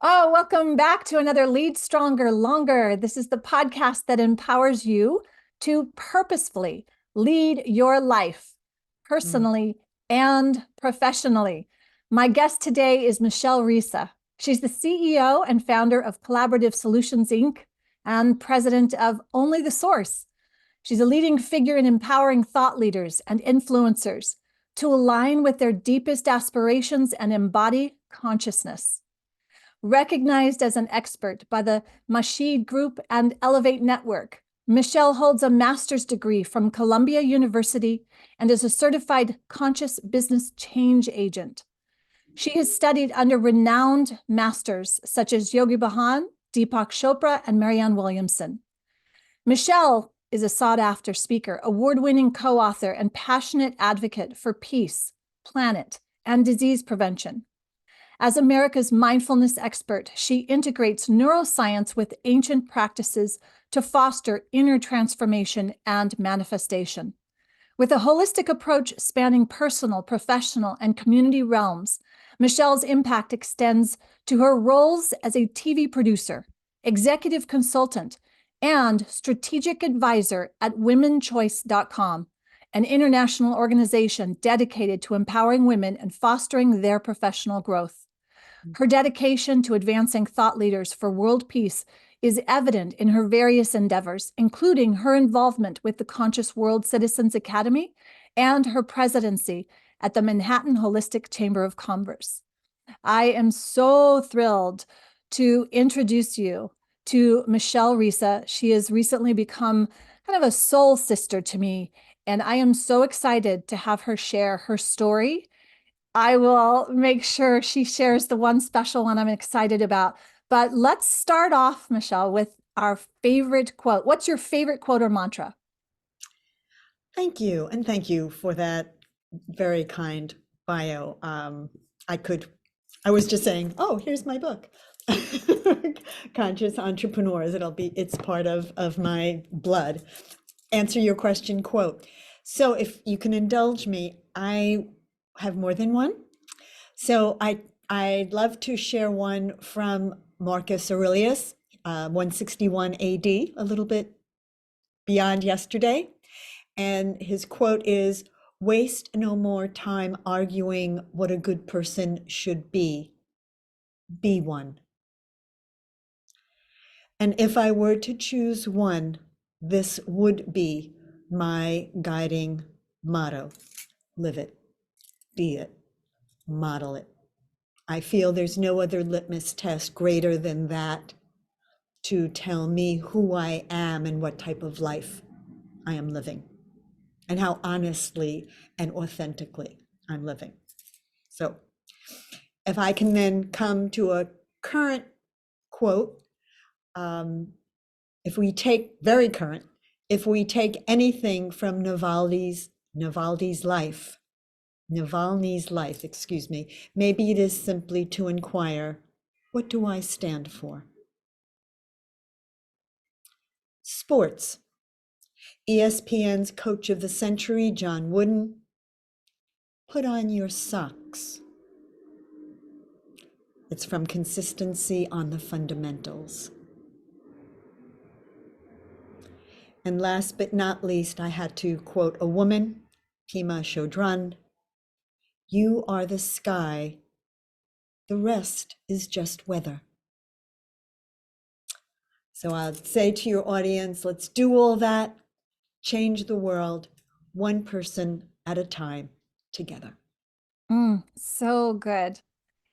Oh, welcome back to another Lead Stronger, Longer. This is the podcast that empowers you to purposefully lead your life, Mm. personally and professionally. My guest today is Michele Risa. She's the CEO and founder of Collaborative Solutions, Inc. and president of Only the Source. She's a leading figure in empowering thought leaders and influencers to align with their deepest aspirations and embody consciousness. Recognized as an expert by the Mashid Group and Elevate Network, Michele holds a master's degree from Columbia University and is a certified conscious business change agent. She has studied under renowned masters such as Yogi Bhajan, Deepak Chopra, and Marianne Williamson. Michele is a sought-after speaker, award-winning co-author, and passionate advocate for peace, planet, and disease prevention. As America's mindfulness expert, she integrates neuroscience with ancient practices to foster inner transformation and manifestation. With a holistic approach spanning personal, professional, and community realms, Michele's impact extends to her roles as a TV producer, executive consultant, and strategic advisor at womenchoice.com, an international organization dedicated to empowering women and fostering their professional growth. Her dedication to advancing thought leaders for world peace is evident in her various endeavors, including her involvement with the Conscious World Citizens Academy and her presidency at the Manhattan Holistic Chamber of Commerce. I am so thrilled to introduce you to Michele Risa. She has recently become kind of a soul sister to me, and I am so excited to have her share her story. I will make sure she shares the one special one I'm excited about. But let's start off, Michele, with our favorite quote. What's your favorite quote or mantra? Thank you. And thank you for that very kind bio. I was just saying, oh, here's my book. Conscious Entrepreneurs. It's part of my blood. Answer your question, quote. So if you can indulge me, I have more than one. So I'd love to share one from Marcus Aurelius, 161 AD, a little bit beyond yesterday. And his quote is, "Waste no more time arguing what a good person should be. Be one." And if I were to choose one, this would be my guiding motto. Live it, be it, model it. I feel there's no other litmus test greater than that to tell me who I am and what type of life I am living, and how honestly and authentically I'm living. So if I can then come to a current quote, if we take very current, if we take anything from Navalny's life, excuse me, maybe it is simply to inquire, what do I stand for? Sports. ESPN's Coach of the Century, John Wooden, put on your socks. It's from Consistency on the Fundamentals. And last but not least, I had to quote a woman, Pema Chodron, "You are the sky, the rest is just weather." So I'll say to your audience, let's do all that, change the world, one person at a time, together. So good.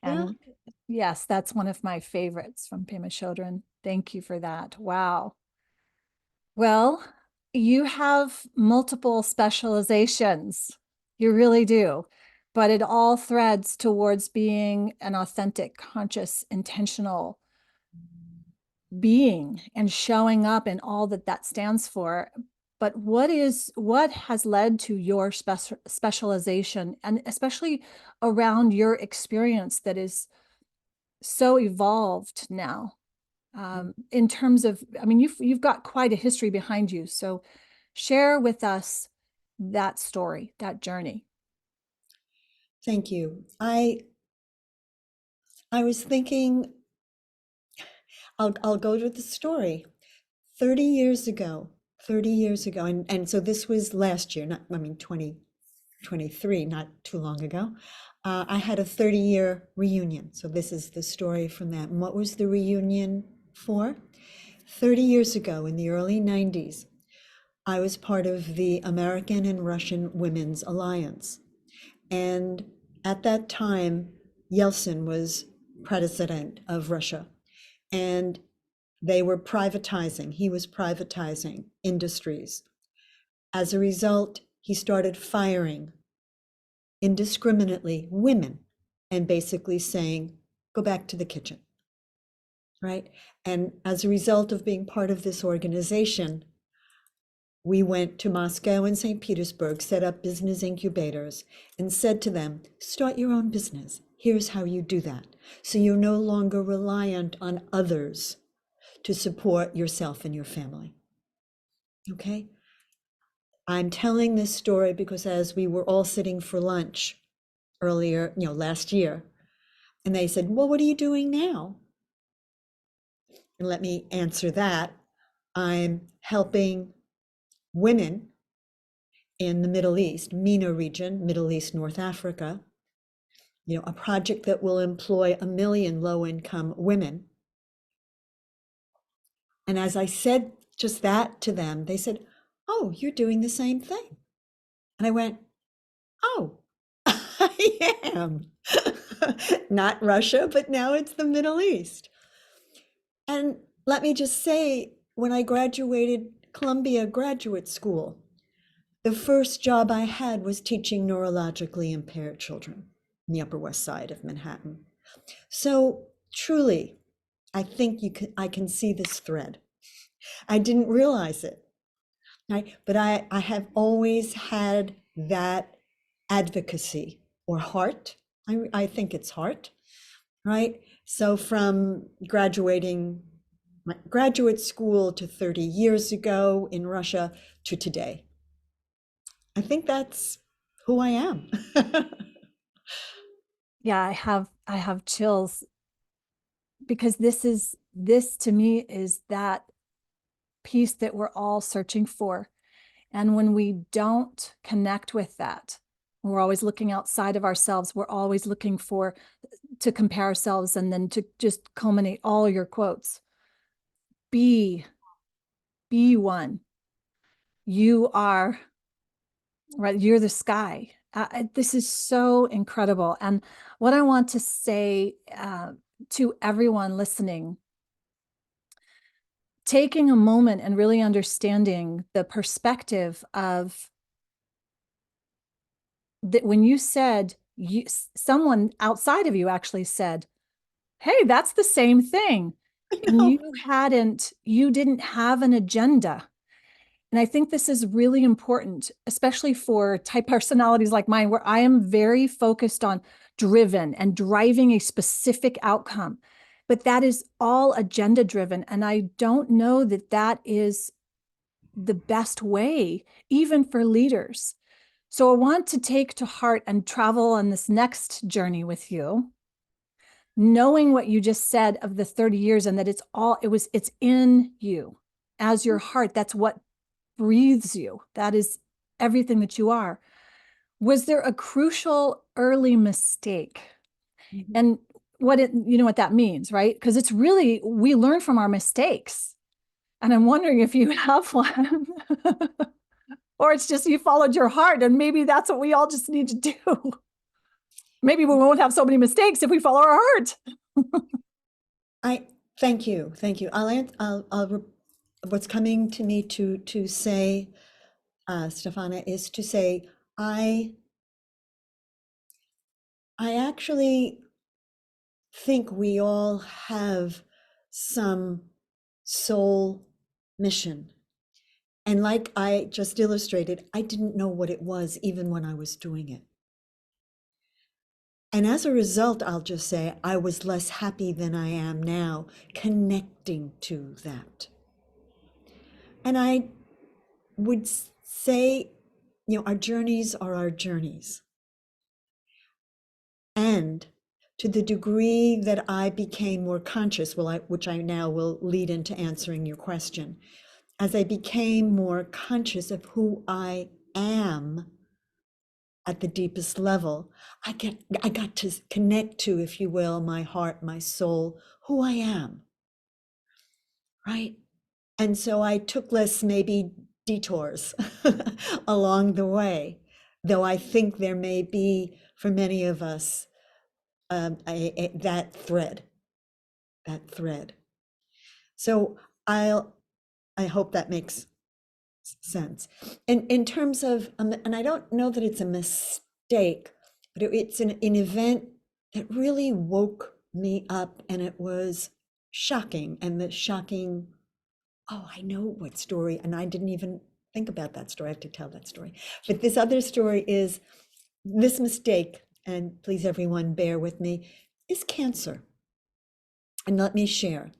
Yeah. And yes, that's one of my favorites from Pema Chodron. Thank you for that. Wow. Well, you have multiple specializations. You really do. But it all threads towards being an authentic, conscious, intentional being and showing up in all that that stands for. But what has led to your specialization, and especially around your experience that is so evolved now, in terms of, I mean, you've got quite a history behind you. So share with us that story, that journey. Thank you. I was thinking I'll go to the story. 30 years ago, 30 years ago, and so this was last year, not, I mean, 2023, not too long ago. I had a 30-year reunion. So this is the story from that. And what was the reunion for? 30 years ago, in the early 90s, I was part of the American and Russian Women's Alliance. And at that time, Yeltsin was president of Russia. And they were privatizing, he was privatizing industries. As a result, he started firing indiscriminately women and basically saying, go back to the kitchen, right? And as a result of being part of this organization, we went to Moscow and St. Petersburg, set up business incubators, and said to them, start your own business. Here's how you do that. So you're no longer reliant on others to support yourself and your family. Okay? I'm telling this story because as we were all sitting for lunch earlier, last year, and they said, well, what are you doing now? And let me answer that. I'm helping women in the Middle East, MENA region, Middle East, North Africa, a project that will employ 1 million low-income women. And as I said just that to them, they said, oh, you're doing the same thing. And I went, oh, I am. Not Russia, but now it's the Middle East. And let me just say, when I graduated Columbia Graduate School, the first job I had was teaching neurologically impaired children in the Upper West Side of Manhattan. So truly, I think I can see this thread. I didn't realize it, right? But I have always had that advocacy or heart. I think it's heart, right? So from graduating my graduate school to 30 years ago in Russia to today, I think that's who I am. Yeah, I have chills because this to me is that piece that we're all searching for. And when we don't connect with that, we're always looking outside of ourselves. We're always looking to compare ourselves, and then to just culminate all your quotes. Be one. You are, right? You're the sky. This is so incredible. And what I want to say to everyone listening, taking a moment and really understanding the perspective of that when you said, someone outside of you actually said, hey, that's the same thing. And No. you didn't have an agenda. And I think this is really important, especially for type personalities like mine, where I am very focused on driven and driving a specific outcome. But that is all agenda driven. And I don't know that that is the best way, even for leaders. So I want to take to heart and travel on this next journey with you, knowing what you just said of the 30 years and that it's in you as your heart. That's what breathes you. That is everything that you are. Was there a crucial early mistake? Mhm. And you know what that means, right? Because it's really, we learn from our mistakes. And I'm wondering if you have one, or it's just you followed your heart, and maybe that's what we all just need to do. Maybe we won't have so many mistakes if we follow our heart. I thank you, thank you. What's coming to me to say, Stephana, is to say I actually think we all have some soul mission. And like I just illustrated, I didn't know what it was even when I was doing it. And as a result, I'll just say I was less happy than I am now connecting to that. And I would say, our journeys are our journeys. And to the degree that I became more conscious, which I now will lead into answering your question, as I became more conscious of who I am at the deepest level, I got to connect to, if you will, my heart, my soul, who I am, right? And so I took less maybe detours along the way, though I think there may be for many of us that thread, that thread. So I hope that makes sense. And in terms of, and I don't know that it's a mistake, but it's an event that really woke me up, and it was shocking. And the shocking, oh, I know what story, and I didn't even think about that story. I have to tell that story. But this other story is this mistake, and please everyone bear with me, is cancer. And let me share,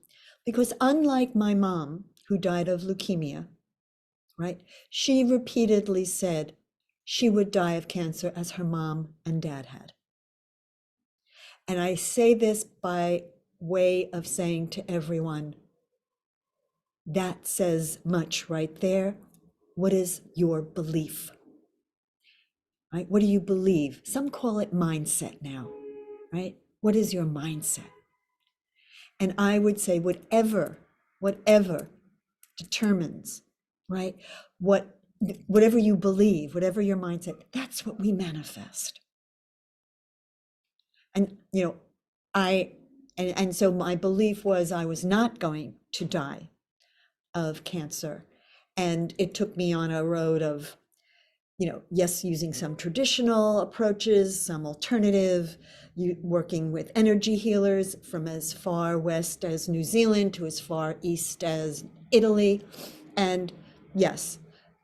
because unlike my mom, who died of leukemia, right? She repeatedly said she would die of cancer as her mom and dad had. And I say this by way of saying to everyone, that says much right there. What is your belief? Right? What do you believe? Some call it mindset now, right? What is your mindset? And I would say whatever determines, right? Whatever you believe, whatever your mindset, that's what we manifest. And and so my belief was I was not going to die of cancer. And it took me on a road of, yes, using some traditional approaches, some alternative, working with energy healers from as far west as New Zealand to as far east as Italy. And yes,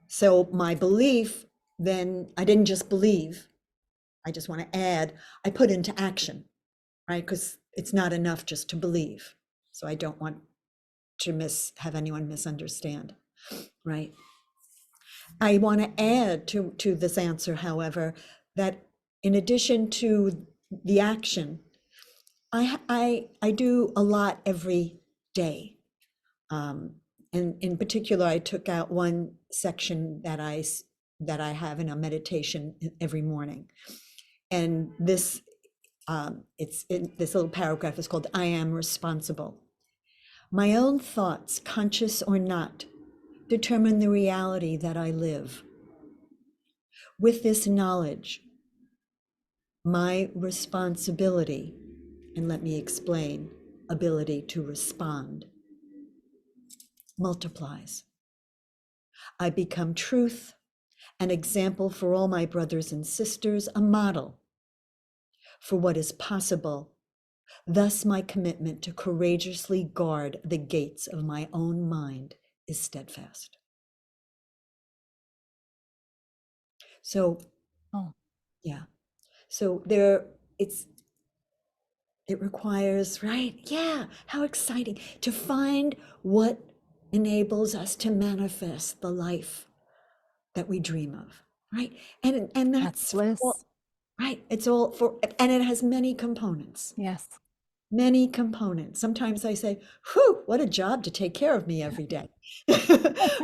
so my belief, then I didn't just believe, I just want to add, I put into action, right? Because it's not enough just to believe. So I don't want to have anyone misunderstand, right? I want to add to this answer, however, that in addition to the action, I do a lot every day. And in particular, I took out one section that I have in a meditation every morning. And this this little paragraph is called "I am responsible." My own thoughts, conscious or not, determine the reality that I live. With this knowledge, my responsibility, and let me explain, ability to respond, multiplies. I become truth, an example for all my brothers and sisters, a model for what is possible. Thus, my commitment to courageously guard the gates of my own mind is steadfast. So, yeah. So it requires, right? Yeah, how exciting to find what enables us to manifest the life that we dream of, right? And that's bliss. right. It's all for, and it has many components. Yes. Many components. Sometimes I say, whew, what a job to take care of me every day.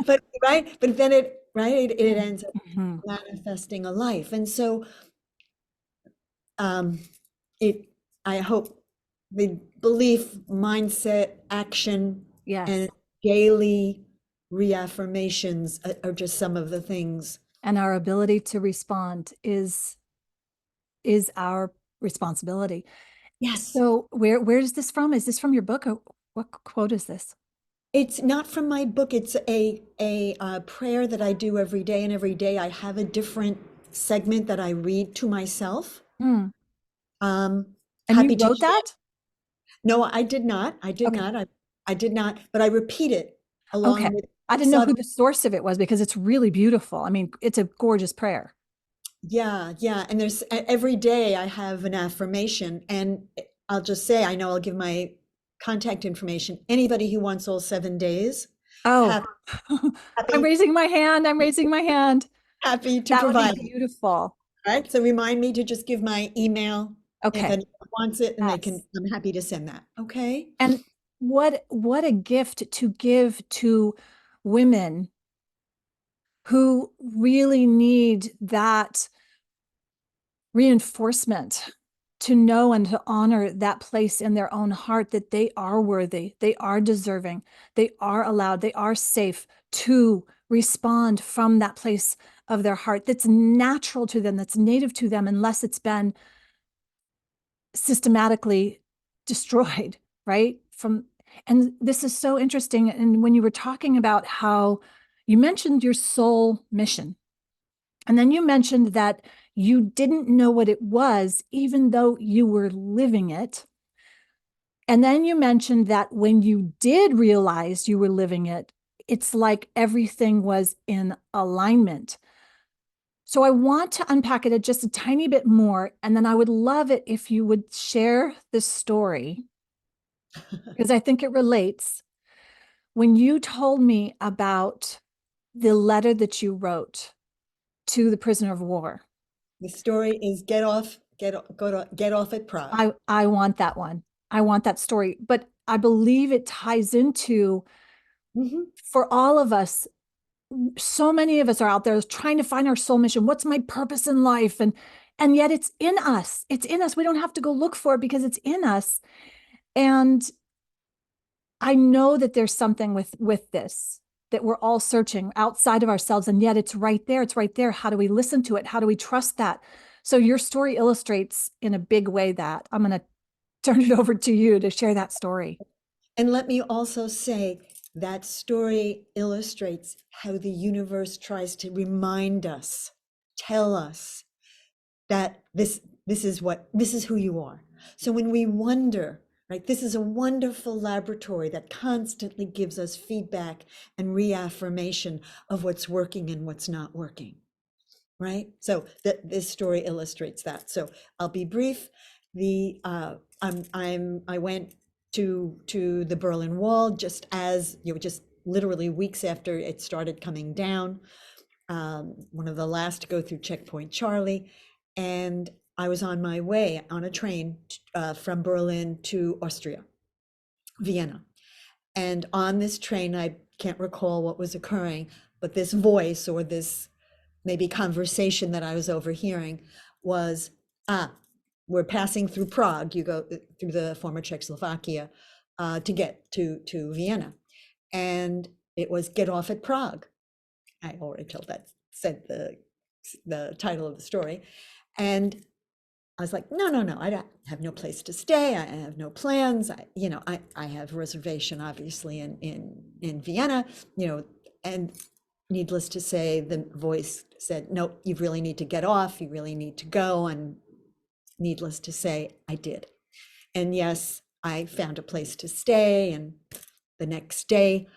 But right, but then it ends up manifesting a life. And so it I hope the belief, mindset, action, Yes. and daily reaffirmations are just some of the things. And our ability to respond is our responsibility. Yes. So where is this from? Is this from your book? Or what quote is this? It's not from my book. It's a prayer that I do every day, and every day I have a different segment that I read to myself. And Happy you to wrote share. that? No, I did not. I did Okay. not. I did not, but I repeat it Okay. along with I didn't know some. who the source of it was because it's really beautiful. I mean, it's a gorgeous prayer. Yeah, yeah. And there's every day I have an affirmation, and I'll just say, I know I'll give my contact information. Anybody who wants all 7 days, Oh, happy, I'm happy, raising my hand. I'm raising my hand. happy to That would be provide. beautiful. Right. So remind me to just give my email. If Okay. anyone wants it, and Yes. I'm happy to send that. Okay. And what a gift to give to women who really need that reinforcement, to know and to honor that place in their own heart that they are worthy, they are deserving, they are allowed, they are safe to respond from that place of their heart that's natural to them, that's native to them, unless it's been systematically destroyed, right? And this is so interesting. And when you were talking about how you mentioned your soul mission, and then you mentioned that you didn't know what it was, even though you were living it. And then you mentioned that when you did realize you were living it, it's like everything was in alignment. So I want to unpack it just a tiny bit more. And then I would love it if you would share this story, because I think it relates. When you told me about the letter that you wrote to the prisoner of war, The story is get off at Prague. I want that one. I want that story. But I believe it ties into, Mhm. for all of us, so many of us are out there trying to find our soul mission. What's my purpose in life? And yet it's in us. It's in us. We don't have to go look for it because it's in us. And I know that there's something with this, that we're all searching outside of ourselves, and yet it's right there. It's right there. How do we listen to it? How do we trust that? So your story illustrates in a big way that. I'm going to turn it over to you to share that story. And let me also say that story illustrates how the universe tries to remind us, tell us that this is who you are. So when we wonder, right, this is a wonderful laboratory that constantly gives us feedback and reaffirmation of what's working and what's not working. Right? So this story illustrates that. So I'll be brief. I went to the Berlin Wall just as just literally weeks after it started coming down. One of the last to go through Checkpoint Charlie, and I was on my way on a train from Berlin to Austria, Vienna. And on this train, I can't recall what was occurring, but this voice or this maybe conversation that I was overhearing was, we're passing through Prague. You go through the former Czechoslovakia to get to Vienna. And it was get off at Prague. I already said the title of the story. And I was like, no, I don't have no place to stay. I have no plans. I have a reservation, obviously, in Vienna, and needless to say, the voice said, no, you really need to get off. You really need to go. And needless to say, I did. And yes, I found a place to stay. And the next day,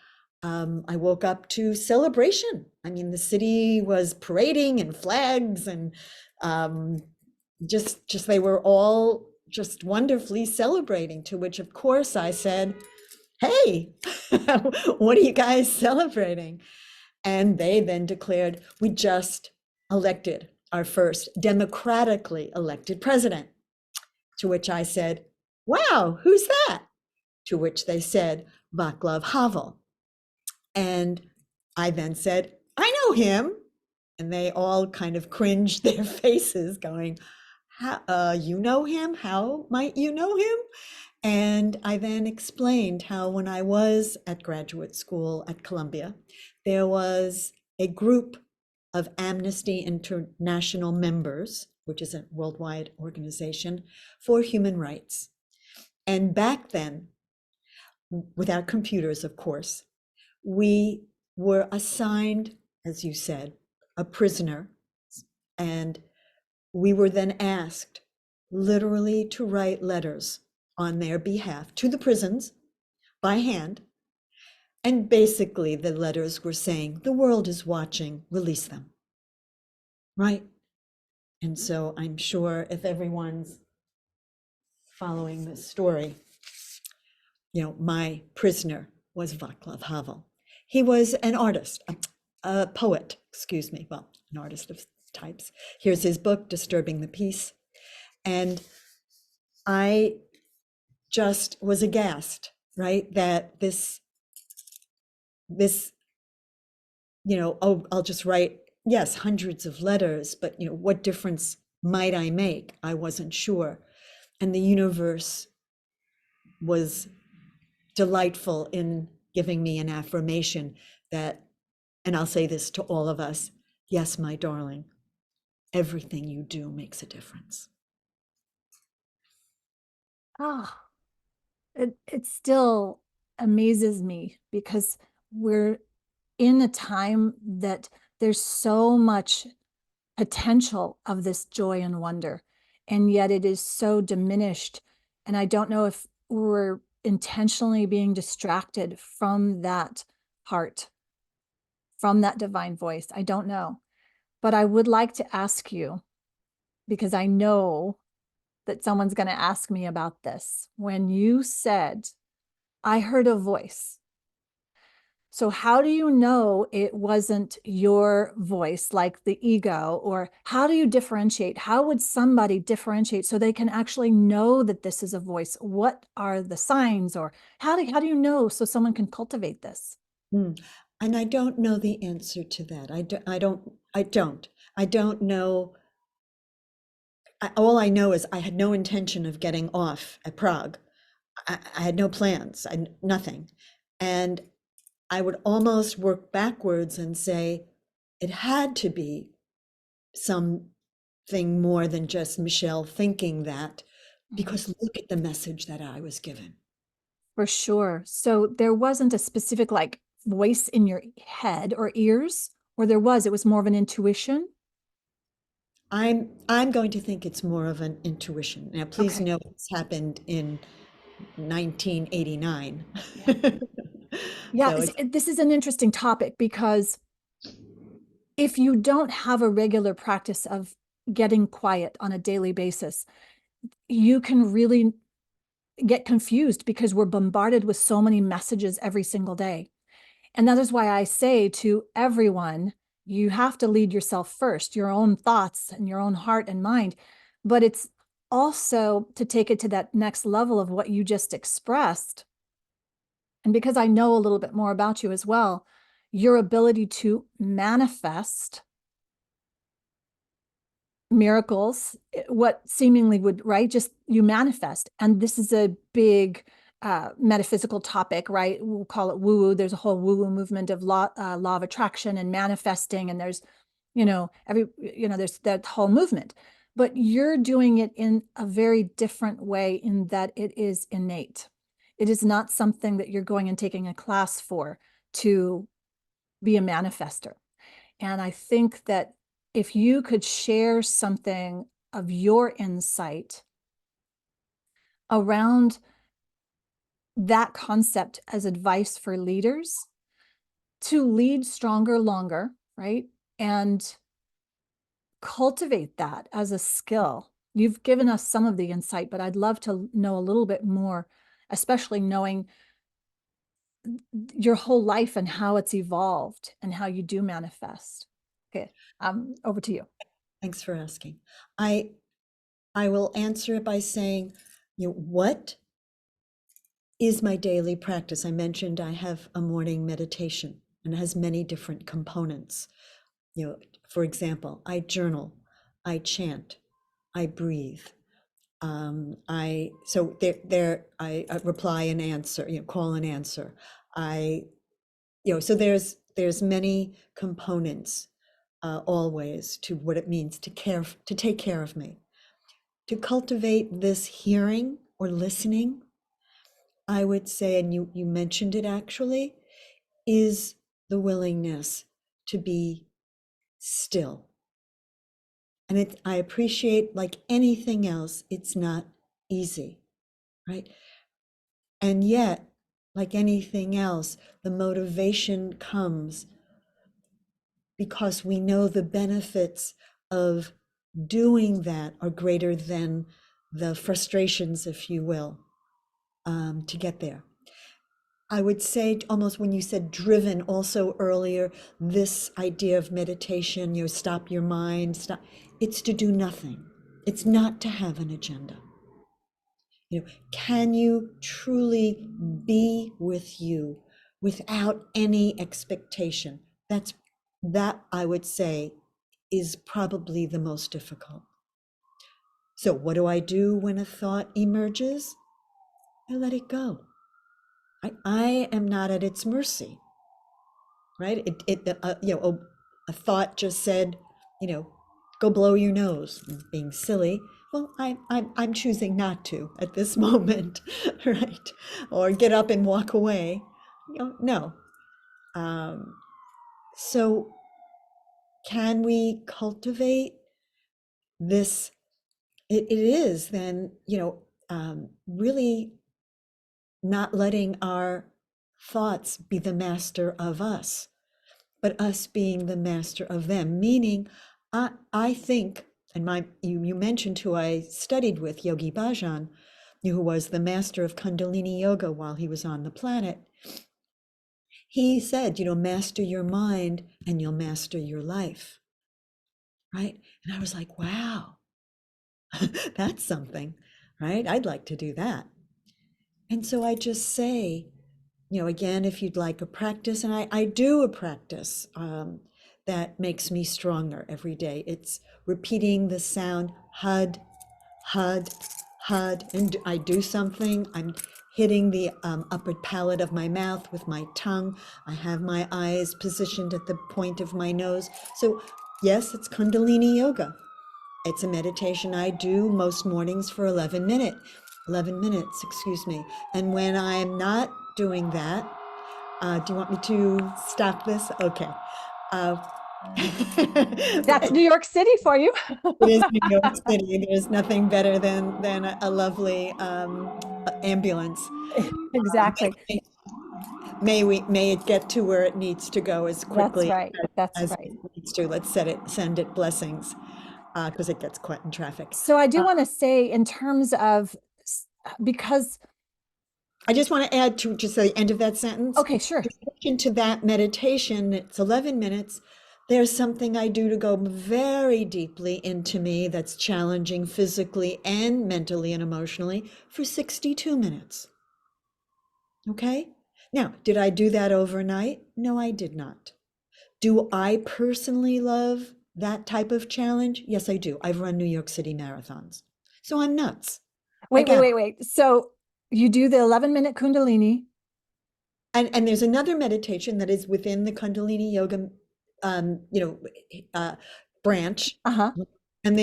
I woke up to celebration. I mean, the city was parading and flags and just they were all just wonderfully celebrating, to which of course I said, hey, what are you guys celebrating? And they then declared, we just elected our first democratically elected president. To which I said, wow, who's that? To which they said, Václav Havel. And I then said, I know him. And they all kind of cringed their faces, going, you know him? How might you know him? And I then explained how when I was at graduate school at Columbia, there was a group of Amnesty International members, which is a worldwide organization for human rights. And back then, without computers, of course, we were assigned, as you said, a prisoner, and we were then asked literally to write letters on their behalf to the prisons by hand. And basically, the letters were saying, the world is watching, release them. Right? And so I'm sure if everyone's following this story, my prisoner was Václav Havel. He was an artist, a poet, excuse me, an artist of types. Here's his book, Disturbing the Peace. And I just was aghast, right? That this, oh, I'll just write, yes, hundreds of letters, but what difference might I make? I wasn't sure. And the universe was delightful in giving me an affirmation that, and I'll say this to all of us, yes, my darling, everything you do makes a difference. Oh, it still amazes me because we're in a time that there's so much potential of this joy and wonder, and yet it is so diminished. And I don't know if we're intentionally being distracted from that heart, from that divine voice. I don't know. But I would like to ask you, because I know that someone's going to ask me about this. When you said, I heard a voice. So how do you know it wasn't your voice, like the ego? Or how do you differentiate? How would somebody differentiate so they can actually know that this is a voice? What are the signs? Or how do you know so someone can cultivate this? Mm. And I don't know the answer to that. I don't know. All I know is I had no intention of getting off at Prague. I had no plans, nothing. And I would almost work backwards and say it had to be something more than just Michele thinking that, Mhm. because look at the message that I was given. For sure. So there wasn't a specific like voice in your head or ears, or it was more of an intuition. I'm going to think it's more of an intuition. Now, please Okay. know it's happened in 1989. Yeah. Yeah. So it's This is an interesting topic because if you don't have a regular practice of getting quiet on a daily basis, you can really get confused because we're bombarded with so many messages every single day. And that is why I say to everyone, you have to lead yourself first, your own thoughts and your own heart and mind. But it's also to take it to that next level of what you just expressed. And because I know a little bit more about you as well, your ability to manifest miracles, what seemingly would, right? Just you manifest. And this is a big metaphysical topic, right? We'll call it woo woo. There's a whole woo woo movement of law of attraction and manifesting. And there's, there's that whole movement. But you're doing it in a very different way in that it is innate. It is not something that you're going and taking a class for to be a manifester. And I think that if you could share something of your insight around that concept as advice for leaders to lead stronger, longer, right? And cultivate that as a skill. You've given us some of the insight, but I'd love to know a little bit more, especially knowing your whole life and how it's evolved and how you do manifest. Okay, over to you. Thanks for asking. I I will answer it by saying, what is my daily practice? I mentioned I have a morning meditation and it has many different components. For example, I journal, I chant, I breathe. I reply and answer, call and answer. So there's many components always to what it means to take care of me, to cultivate this hearing or listening. I would say, and you mentioned it actually, is the willingness to be still. And I appreciate, like anything else, it's not easy, right? And yet, like anything else, the motivation comes because we know the benefits of doing that are greater than the frustrations, if you will, to get there. I would say almost when you said driven also earlier, this idea of meditation, stop your mind, it's to do nothing. It's not to have an agenda. Can you truly be with you without any expectation? That I would say is probably the most difficult. So what do I do when a thought emerges? I let it go. I am not at its mercy, right? A thought just said, you know, go blow your nose, being silly. Well, I'm choosing not to at this moment, right? Or get up and walk away. No. Um, so can we cultivate this? It is then, really not letting our thoughts be the master of us, but us being the master of them. Meaning, I think, and you mentioned who I studied with, Yogi Bhajan, who was the master of Kundalini Yoga while he was on the planet. He said, master your mind and you'll master your life, right? And I was like, wow, that's something, right? I'd like to do that. And so I just say, again, if you'd like a practice, and I do a practice that makes me stronger every day. It's repeating the sound hud, hud, hud, and I do something. I'm hitting the upper palate of my mouth with my tongue. I have my eyes positioned at the point of my nose. So yes, it's Kundalini Yoga. It's a meditation I do most mornings for 11 minutes, excuse me. And when I'm not doing that, do you want me to stop this? Okay. Uh, That's New York City for you. It is New York City. There's nothing better than a lovely ambulance. Exactly. May it get to where it needs to go as That's quickly right. That's as right. it needs to. Let's send it blessings, because it gets caught in traffic. So I do want to say, in terms of, because, I just want to add to just the end of that sentence. okay, sure. In addition to that meditation, it's 11 minutes. There's something I do to go very deeply into me that's challenging physically and mentally and emotionally for 62 minutes. Okay? Now, did I do that overnight? No, I did not. Do I personally love that type of challenge? Yes, I do. I've run New York City marathons. So I'm nuts. I Wait, wait, got wait, wait. So you do the 11-minute Kundalini. And there's another meditation that is within the Kundalini Yoga, um, you know, branch. Uh-huh. And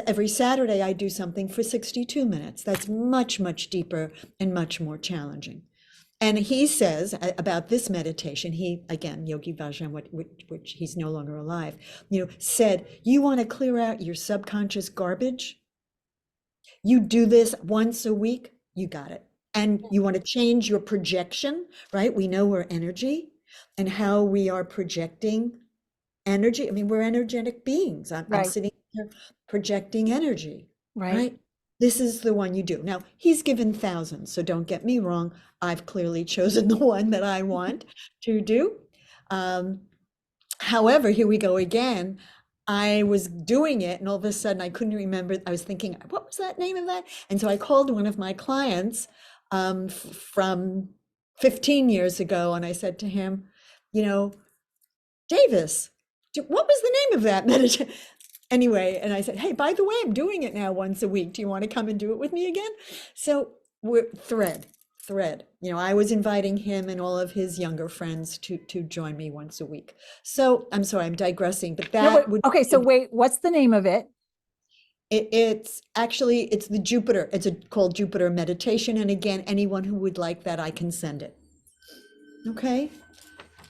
every Saturday I do something for 62 minutes. That's much, much deeper and much more challenging. And he says about this meditation, again, Yogi Bhajan, which he's no longer alive, said, you want to clear out your subconscious garbage? You do this once a week, you got it. And you want to change your projection, right? We know we're energy and how we are projecting energy. I mean, we're energetic beings. I'm Right, sitting here projecting energy, right. right? This is the one you do. Now, he's given thousands, so don't get me wrong. I've clearly chosen the one that I want to do. Um, However, here we go again. I was doing it, and all of a sudden I couldn't remember. I was thinking, what was that name of that? And so I called one of my clients from 15 years ago, and I said to him, Davis, what was the name of that meditation? Anyway, and I said, hey, by the way, I'm doing it now once a week. Do you want to come and do it with me again? So we're thread. I was inviting him and all of his younger friends to join me once a week. So I'm sorry, I'm digressing, but No, wait, that would okay, so wait, what's the name of it? it's the Jupiter. Called Jupiter meditation. And again, anyone who would like that, I can send it. Okay.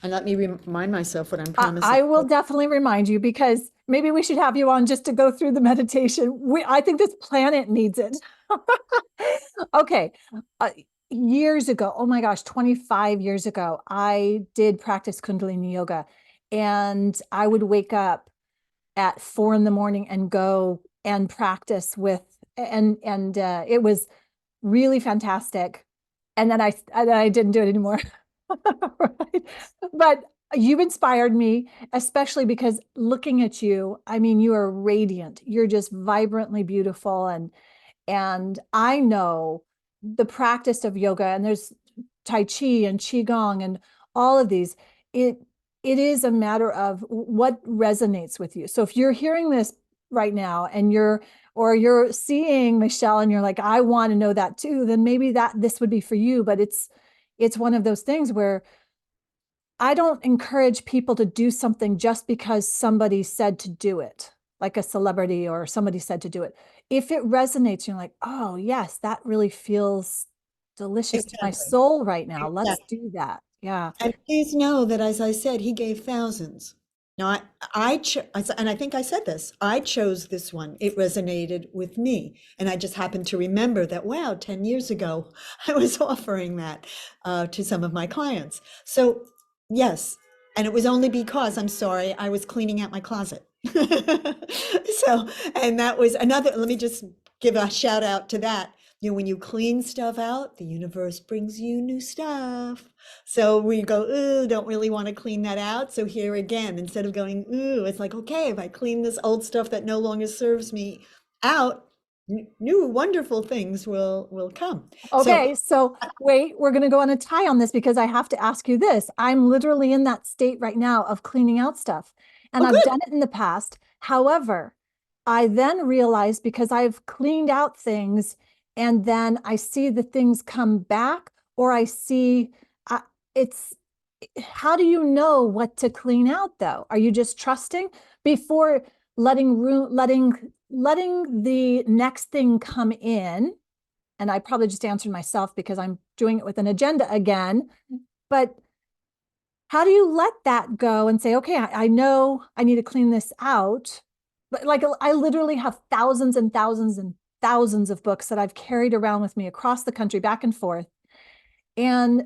And let me remind myself what I'm promising. I will definitely remind you, because maybe we should have you on just to go through the meditation. I think this planet needs it. Okay. Uh, Years ago, oh my gosh, 25 years ago, I did practice Kundalini yoga, and I would wake up at 4 in the morning and go and practice and it was really fantastic. And then I didn't do it anymore. Right? But you've inspired me, especially because looking at you, I mean, you are radiant. You're just vibrantly beautiful. And I know the practice of yoga, and there's Tai Chi and Qigong and all of these. It is a matter of what resonates with you. So if you're hearing this right now and you're seeing Michele and you're like, I want to know that too, then maybe this would be for you. But it's one of those things where I don't encourage people to do something just because somebody said to do it, like a celebrity or somebody said to do it. If it resonates, you're like, oh, yes, that really feels delicious to my Exactly. soul right now. Let's Exactly. do that. Yeah. And please know that, as I said, he gave thousands. Now, and I think I said this, I chose this one. It resonated with me. And I just happened to remember that, wow, 10 years ago, I was offering that to some of my clients. So, yes. And it was only because, I'm sorry, I was cleaning out my closet. So, and that was another, let me just give a shout out to that. You know, when you clean stuff out, the universe brings you new stuff. So we go, ooh, don't really want to clean that out. So here again, instead of going, ooh, it's like, okay, if I clean this old stuff that no longer serves me out, new wonderful things will come. So, Okay, so wait, we're going to go on a tie on this because I have to ask you this. I'm literally in that state right now of cleaning out stuff, and oh, I've good. done it in the past. However, I then realized because I've cleaned out things and then I see the things come back, or I see uh, it's how do you know what to clean out though? Are you just trusting before letting the next thing come in? And I probably just answered myself because I'm doing it with an agenda again. But how do you let that go and say, okay, I know I need to clean this out? But like I literally have thousands and thousands and thousands of books that I've carried around with me across the country, back and forth. And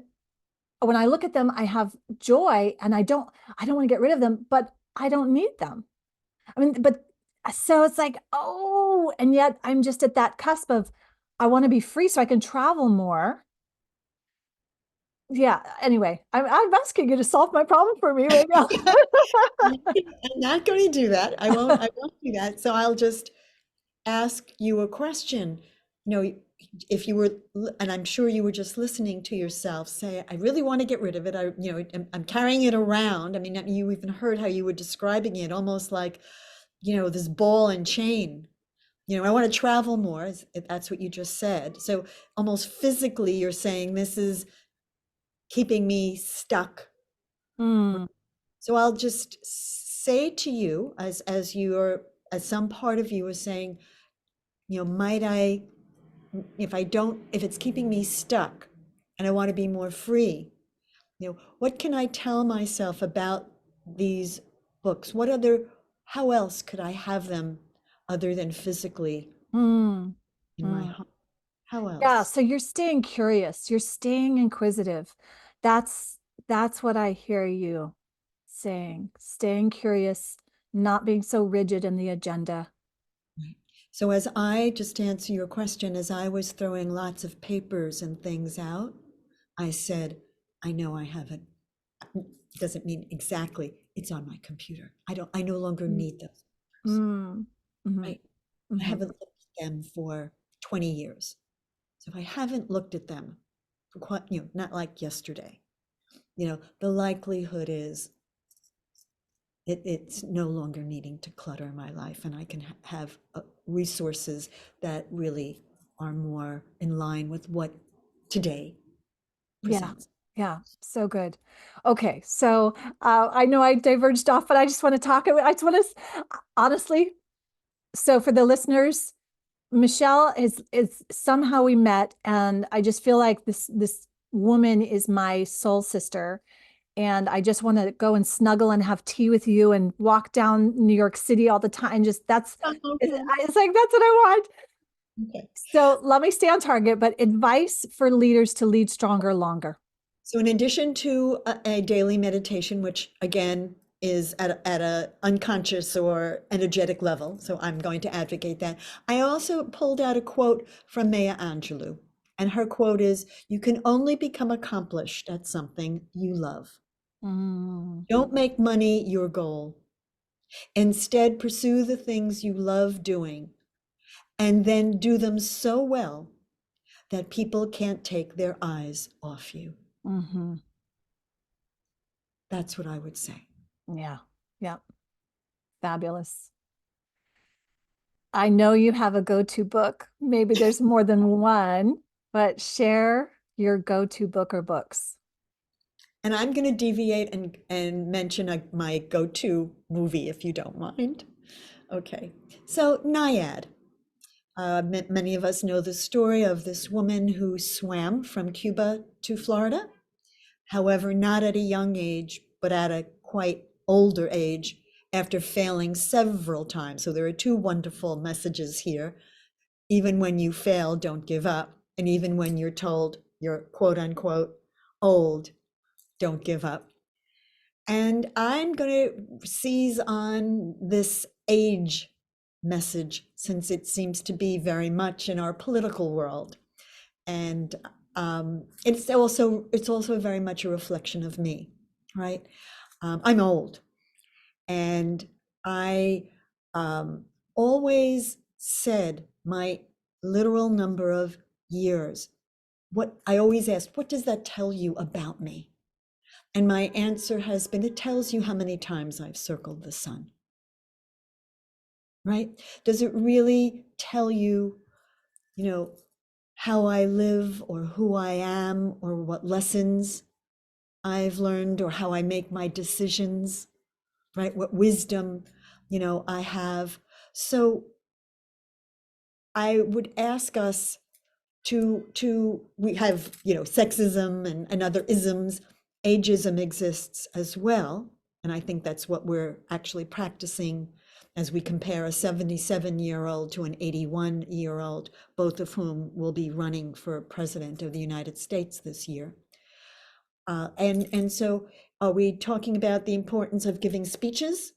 when I look at them, I have joy and I don't want to get rid of them, but I don't need them. I mean, but so it's like, oh, and yet I'm just at that cusp of I want to be free so I can travel more. Yeah, anyway, I'm asking you to solve my problem for me right now. I'm not going to do that. I won't do that. So I'll just ask you a question. You know, if you were, and I'm sure you were just listening to yourself say, I really want to get rid of it. I'm carrying it around. I mean, you even heard how you were describing it, almost like, this ball and chain. I want to travel more, if that's what you just said. So almost physically, you're saying this is keeping me stuck. Mm, So I'll just say to you, as some part of you is saying, might I, if it's keeping me stuck and I want to be more free, what can I tell myself about these books? How else could I have them other than physically mm, in my mm. home? How Yeah, else? so you're staying curious, you're staying inquisitive. That's that's what I hear you saying. Staying curious, not being so rigid in the agenda. Right. So as I just answer your question, as I was throwing lots of papers and things out, I said, I know I have it. Doesn't mean exactly it's on my computer. I no longer Mm, need those. mm, mhm, Right. I mhm. haven't looked at them for 20 years. So if I haven't looked at them for quite, not like yesterday, the likelihood is it's no longer needing to clutter my life, and I can have resources that really are more in line with what today Yeah, presents. yeah, so good. Okay, so I know I diverged off, but I just want to talk. I just want to honestly. So for the listeners, Michele is somehow we met, and I just feel like this woman is my soul sister, and I just want to go and snuggle and have tea with you and walk down New York City all the time. Just Oh, good. it's like that's what I want. Okay. So let me stay on target, but advice for leaders to lead stronger, longer. So in addition to a daily meditation, which again is at a unconscious or energetic level, so I'm going to advocate that. I also pulled out a quote from Maya Angelou, and her quote is, "You can only become accomplished at something you love. Mm, Don't make money your goal. Instead, pursue the things you love doing and then do them so well that people can't take their eyes off you. Mm-hmm. That's what I would say. Yeah. Yeah. Fabulous. I know you have a go-to book. Maybe there's more than one, but share your go-to book or books. And I'm going to deviate and mention my go-to movie, if you don't mind. Okay. So, Naiad. Many of us know the story of this woman who swam from Cuba to Florida. However, not at a young age, but at a quite older age after failing several times. So there are two wonderful messages here. Even when you fail, don't give up. And even when you're told you're quote unquote old, don't give up. And I'm going to seize on this age message since it seems to be very much in our political world. And it's also very much a reflection of me, right? I'm old, and I always said my literal number of years. What I always asked, what does that tell you about me? And my answer has been, it tells you how many times I've circled the sun, right? Does it really tell you, how I live or who I am or what lessons I've learned or how I make my decisions, right? What wisdom, I have. So I would ask us we have, sexism and other isms. Ageism exists as well. And I think that's what we're actually practicing as we compare a 77-year-old to an 81-year-old, both of whom will be running for president of the United States this year. And so are we talking about the importance of giving speeches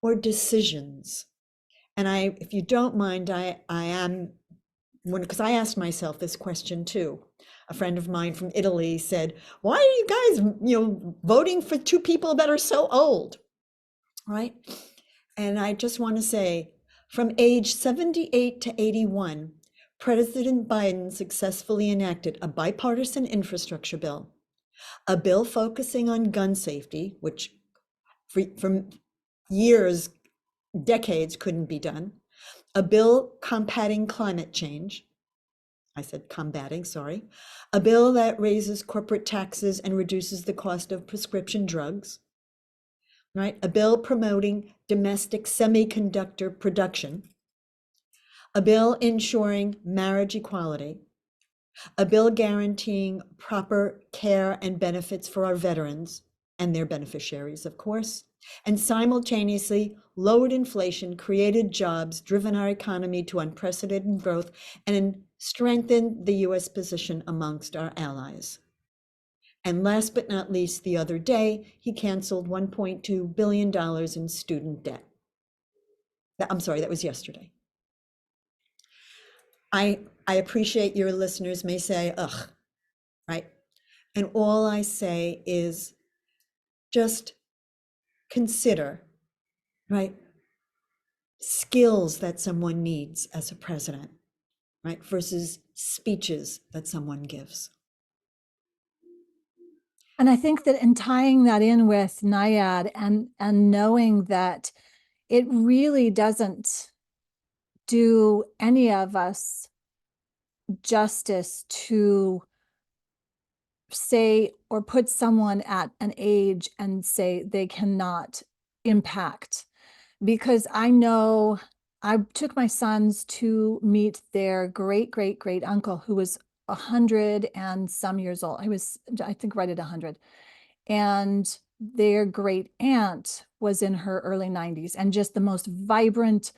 or decisions? And if you don't mind, I am, because I asked myself this question too. A friend of mine from Italy said, why are you guys, voting for two people that are so old, right? And I just want to say, from age 78 to 81, President Biden successfully enacted a bipartisan infrastructure bill, a bill focusing on gun safety, which for years, decades couldn't be done, a bill combating climate change. I said combating, sorry. A bill that raises corporate taxes and reduces the cost of prescription drugs, right? A bill promoting domestic semiconductor production, a bill ensuring marriage equality, a bill guaranteeing proper care and benefits for our veterans and their beneficiaries, of course, and simultaneously lowered inflation, created jobs, driven our economy to unprecedented growth, and strengthened the US position amongst our allies. And last but not least, the other day, he canceled $1.2 billion in student debt. I'm sorry, that was yesterday. I appreciate your listeners may say, ugh, right? And all I say is just consider, right, skills that someone needs as a president, right, versus speeches that someone gives. And I think that in tying that in with Naiad and knowing that it really doesn't do any of us justice to say or put someone at an age and say they cannot impact. Because I know I took my sons to meet their great, great, great uncle who was 100 and some years old. I was, I think, right at 100. And their great aunt was in her early 90s and just the most vibrant,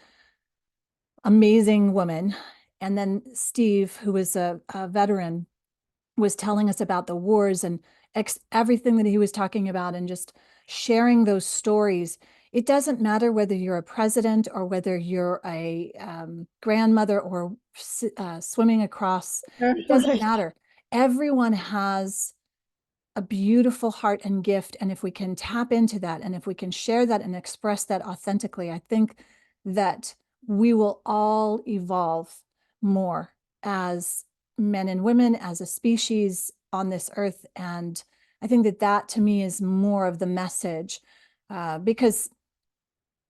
amazing woman. And then Steve, who was a veteran, was telling us about the wars and everything that he was talking about and just sharing those stories. It doesn't matter whether you're a president or whether you're a grandmother or swimming across. It doesn't Right. matter. Everyone has a beautiful heart and gift. And if we can tap into that, and if we can share that and express that authentically, I think that we will all evolve more as men and women, as a species on this earth. And I think that that to me is more of the message, because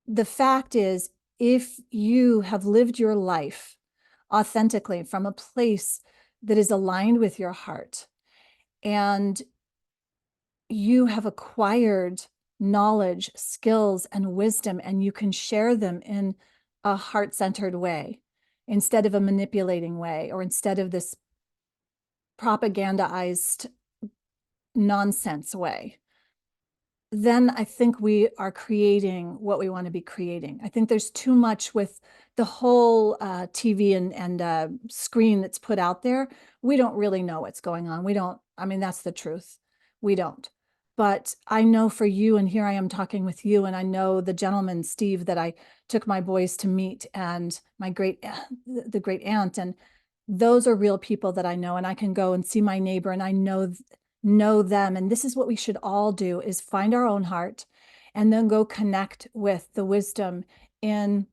the fact is, if you have lived your life authentically from a place that is aligned with your heart, and you have acquired knowledge, skills, and wisdom, and you can share them in a heart-centered way instead of a manipulating way, or instead of this propagandized nonsense way, then I think we are creating what we want to be creating. I think there's too much with the whole TV and screen that's put out there. We don't really know what's going on. We don't, I mean, that's the truth. We don't. But I know for you, and here I am talking with you, and I know the gentleman, Steve, that I took my boys to meet, and my the great aunt, and those are real people that I know, and I can go and see my neighbor, and I know them. And this is what we should all do, is find our own heart and then go connect with the wisdom in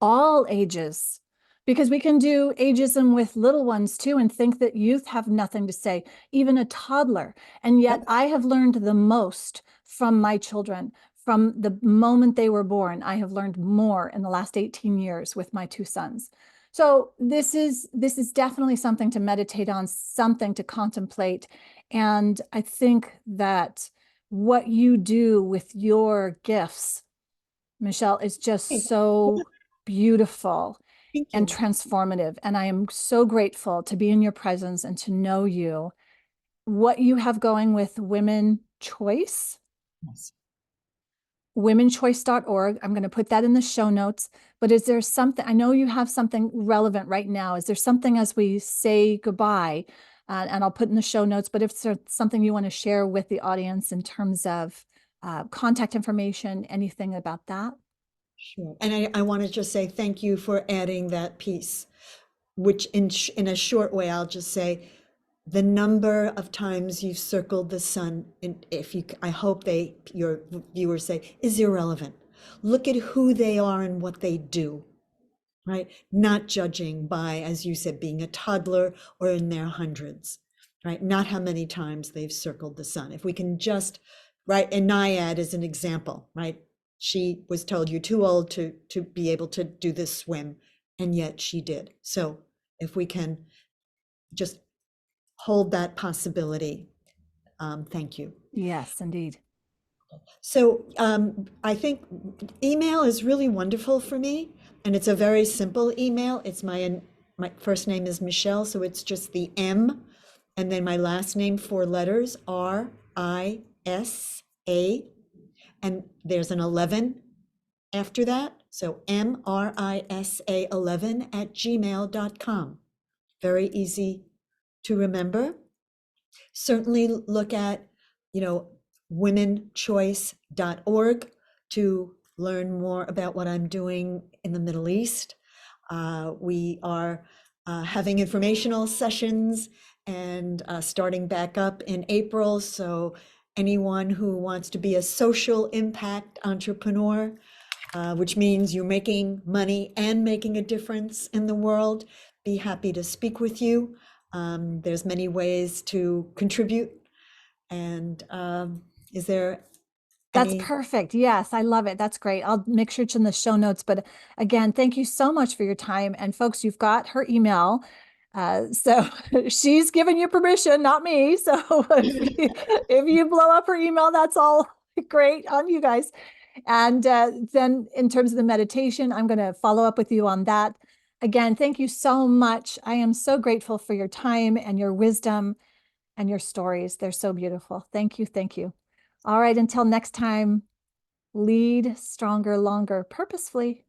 all ages, because we can do ageism with little ones too and think that youth have nothing to say, even a toddler. And yet I have learned the most from my children. From the moment they were born, I have learned more in the last 18 years with my two sons. So this is definitely something to meditate on, something to contemplate. And I think that what you do with your gifts, Michele, is just so beautiful Thank and you. transformative. And I am so grateful to be in your presence and to know you. What you have going with Women Choice, Yes. womenchoice.org. I'm going to put that in the show notes. But is there something, I know you have something relevant right now. Is there something as we say goodbye, and I'll put in the show notes, but if there's something you want to share with the audience in terms of contact information, anything about that? Sure. And I want to just say thank you for adding that piece, which in a short way, I'll just say the number of times you've circled the sun, and if you, I hope your viewers say, is irrelevant. Look at who they are and what they do, right? Not judging by, as you said, being a toddler or in their hundreds, right? Not how many times they've circled the sun. If we can just, right, and Naiad is an example, right? She was told you're too old to be able to do this swim, and yet she did. So if we can just hold that possibility, thank you. Yes, indeed. So I think email is really wonderful for me, and it's a very simple email. It's my first name is Michele, so it's just the M, and then my last name, 4 letters, Risa, and there's an 11 after that. So MRISA11@gmail.com. Very easy to remember. Certainly look at, womenchoice.org to learn more about what I'm doing in the Middle East. We are having informational sessions and starting back up in April. So anyone who wants to be a social impact entrepreneur, which means you're making money and making a difference in the world, be happy to speak with you. There's many ways to contribute. And is there That's any? perfect. Yes, I love it. That's great. I'll make sure it's in the show notes. But again, thank you so much for your time. And folks, you've got her email. So she's given you permission, not me. So if you blow up her email, that's all great on you guys. And then in terms of the meditation, I'm going to follow up with you on that. Again, thank you so much. I am so grateful for your time and your wisdom and your stories. They're so beautiful. Thank you. Thank you. All right. Until next time, lead stronger, longer, purposefully.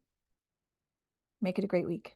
Make it a great week.